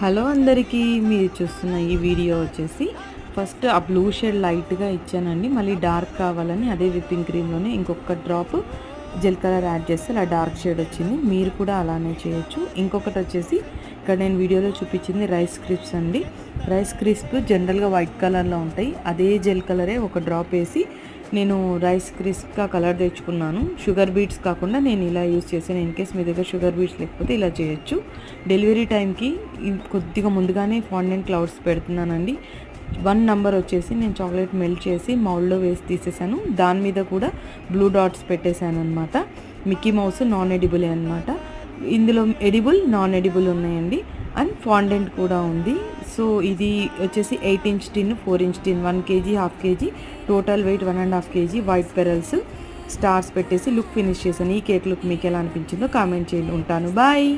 Hello అందరికీ, మీరు చూస్తున్న ఈ వీడియో వచ్చేసి ఫస్ట్ ఆ బ్లూ షేడ్ లైట్గా ఇచ్చానండి. మళ్ళీ డార్క్ కావాలని అదే విప్పింగ్ క్రీమ్లోనే ఇంకొక డ్రాప్ జెల్ కలర్ యాడ్ చేస్తే అలా డార్క్ షేడ్ వచ్చింది. మీరు కూడా అలానే చేయొచ్చు. ఇంకొకటి వచ్చేసి ఇక్కడ నేను వీడియోలో చూపించింది రైస్ క్రిస్ప్స్ అండి. రైస్ క్రిస్ప్ జనరల్గా వైట్ కలర్లో ఉంటాయి. అదే జెల్ కలరే ఒక డ్రాప్ వేసి నేను రైస్ క్రిస్ప్గా కలర్ తెచ్చుకున్నాను. షుగర్ బీట్స్ కాకుండా నేను ఇలా యూజ్ చేసాను. ఇన్ కేస్ మీ దగ్గర షుగర్ బీట్స్ లేకపోతే ఇలా చేయొచ్చు. డెలివరీ టైంకి కొద్దిగా ముందుగానే ఫాండెంట్ క్లౌడ్స్ పెడుతున్నానండి. 1 నంబర్ వచ్చేసి నేను చాక్లెట్ మెల్ట్ చేసి మౌల్డ్లో వేసి తీసేసాను. దాని మీద కూడా బ్లూ డాట్స్ పెట్టేశాను అనమాట. మిక్కీ మౌస్ నాన్ ఎడిబులే అనమాట. ఇందులో ఎడిబుల్, నాన్ ఎడిబుల్ ఉన్నాయండి. అండ్ ఫాండెంట్ కూడా ఉంది. సో ఇది వచ్చేసి 8 inch tin, 4 inch tin, 1 kg, half KG, total weight 1.5 kg. White pearls stars పెట్టేసి లుక్ ఫినిష్ చేశాను. ఈ కేక్ లుక్ మీకు ఎలా అనిపించిందో కామెంట్ చేయండి. ఉంటాను, బాయ్.